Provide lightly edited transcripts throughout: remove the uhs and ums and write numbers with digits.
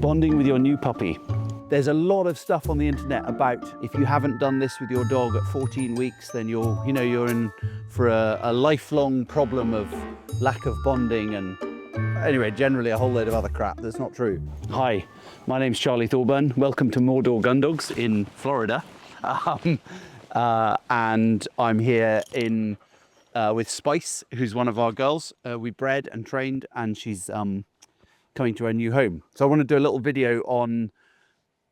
Bonding with your new puppy. There's a lot of stuff on the internet about if you haven't done this with your dog at 14 weeks, then you're in for a lifelong problem of lack of bonding and anyway, generally a whole load of other crap that's not true. Hi, my name's Charlie Thorburn. Welcome to Mordor Gundogs in Florida. And I'm here with Spice, who's one of our girls. We bred and trained, and she's coming to her new home. So I want to do a little video on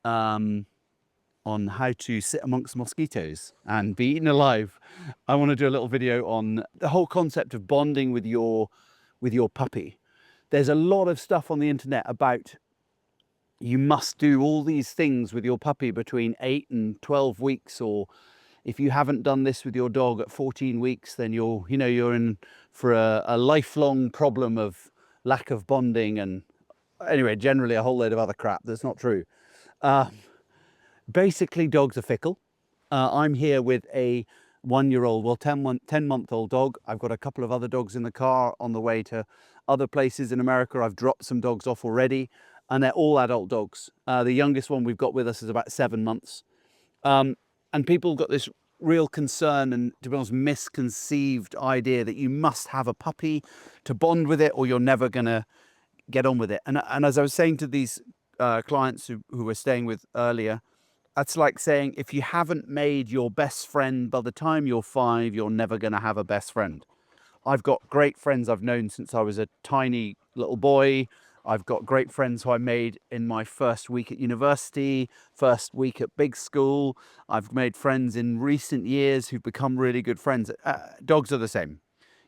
how to sit amongst mosquitoes and be eaten alive. I want to do a little video on the whole concept of bonding with your puppy. There's a lot of stuff on the internet about you must do all these things with your puppy between 8 and 12 weeks, or if you haven't done this with your dog at 14 weeks, then you're in for a lifelong problem of lack of bonding and anyway, generally a whole load of other crap that's not true. Basically, dogs are fickle. I'm here with a 1-year-old, well, 10-month-old dog. I've got a couple of other dogs in the car on the way to other places in America. I've dropped some dogs off already, and they're all adult dogs. The youngest one we've got with us is about 7 months. And people got this real concern and, to be honest, misconceived idea that you must have a puppy to bond with it or you're never going to get on with it. And as I was saying to these clients who were staying with earlier, that's like saying if you haven't made your best friend by the time you're 5, you're never going to have a best friend. I've got great friends I've known since I was a tiny little boy. I've got great friends who I made in my first week at university, first week at big school. I've made friends in recent years who've become really good friends. Dogs are the same.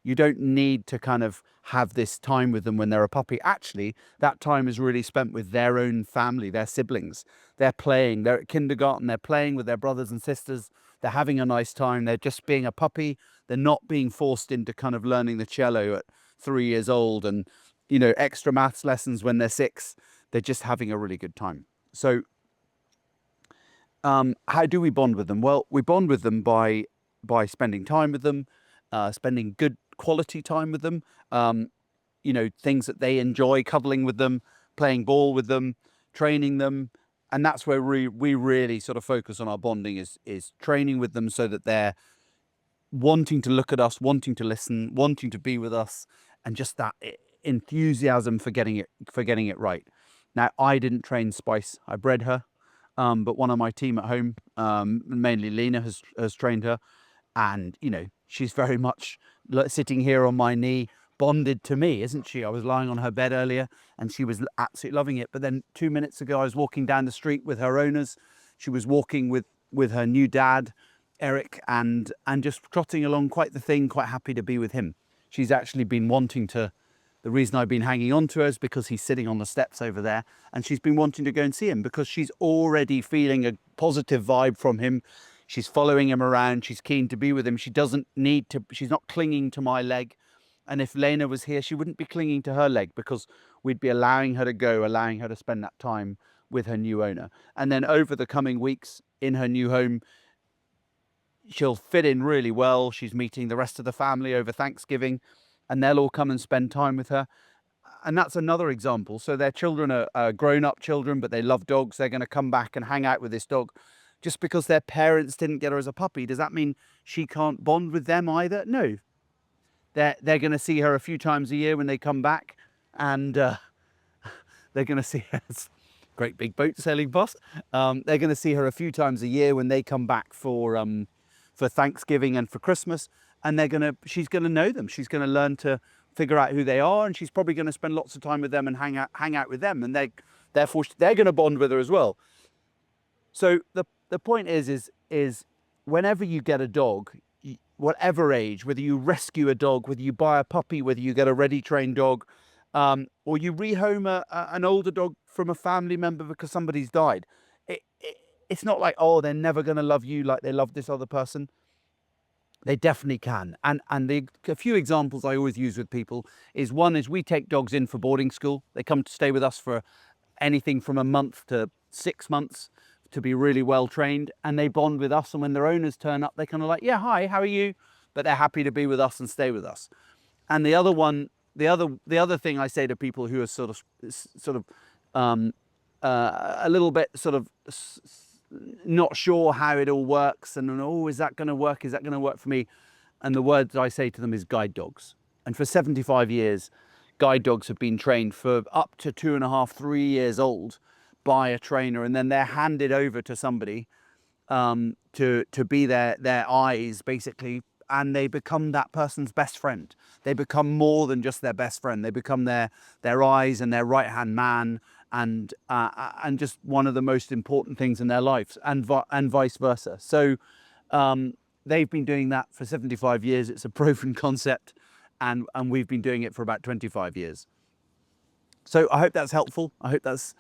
You don't need to kind of have this time with them when they're a puppy. Actually, that time is really spent with their own family, their siblings. They're playing, they're at kindergarten, they're playing with their brothers and sisters. They're having a nice time. They're just being a puppy. They're not being forced into kind of learning the cello at 3 years old and, extra maths lessons when they're 6. They're just having a really good time. So how do we bond with them? Well, we bond with them by spending time with them, spending good quality time with them, things that they enjoy, cuddling with them, playing ball with them, training them. And that's where we really sort of focus on our bonding is training with them so that they're wanting to look at us, wanting to listen, wanting to be with us, and just that enthusiasm for getting it right. Now, I didn't train Spice, I bred her, but one of my team at home, mainly Lena, has trained her. And, she's very much sitting here on my knee, bonded to me, isn't she? I was lying on her bed earlier and she was absolutely loving it. But then 2 minutes ago, I was walking down the street with her owners. She was walking with her new dad, Eric, and just trotting along quite the thing, quite happy to be with him. She's actually been wanting to, the reason I've been hanging on to her is because he's sitting on the steps over there, and she's been wanting to go and see him because she's already feeling a positive vibe from him. She's following him around. She's keen to be with him. She doesn't need to, she's not clinging to my leg. And if Lena was here, she wouldn't be clinging to her leg because we'd be allowing her to go, allowing her to spend that time with her new owner. And then over the coming weeks in her new home, she'll fit in really well. She's meeting the rest of the family over Thanksgiving and they'll all come and spend time with her. And that's another example. So their children are grown-up children, but they love dogs. They're going to come back and hang out with this dog. Just because their parents didn't get her as a puppy, does that mean she can't bond with them either? No. They're going to see her a few times a year when they come back, and they're going to see her. Great big boat sailing past. They're going to see her a few times a year when they come back for Thanksgiving and for Christmas, and she's going to know them. She's going to learn to figure out who they are, and she's probably going to spend lots of time with them and hang out with them, and therefore they're going to bond with her as well. So the point is whenever you get a dog, whatever age, whether you rescue a dog, whether you buy a puppy, whether you get a ready-trained dog, or you rehome an older dog from a family member because somebody's died, it's not like, oh, they're never going to love you like they love this other person. They definitely can. And a few examples I always use with people is, one is we take dogs in for boarding school. They come to stay with us for anything from a month to 6 months to be really well trained, and they bond with us. And when their owners turn up, they're kind of like, yeah, hi, how are you? But they're happy to be with us and stay with us. And the other thing I say to people who are sort of a little bit sort of not sure how it all works, and oh, is that going to work? Is that going to work for me? And the word that I say to them is guide dogs. And for 75 years, guide dogs have been trained for up to 2.5, 3 years old by a trainer, and then they're handed over to somebody to be their eyes, basically, and they become that person's best friend. They become more than just their best friend. They become their eyes and their right-hand man, and just one of the most important things in their lives, and vice versa. So they've been doing that for 75 years. It's a proven concept, and we've been doing it for about 25 years. So I hope that's helpful. I hope that's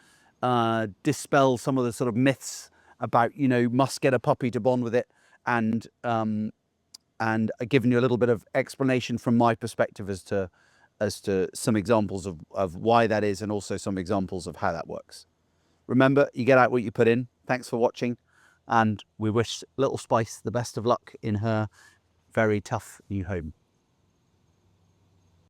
dispels some of the sort of myths about, you know, must get a puppy to bond with it, and giving you a little bit of explanation from my perspective as to some examples of why that is, and also some examples of how that works. Remember, you get out what you put in. Thanks for watching, and we wish Little Spice the best of luck in her very tough new home.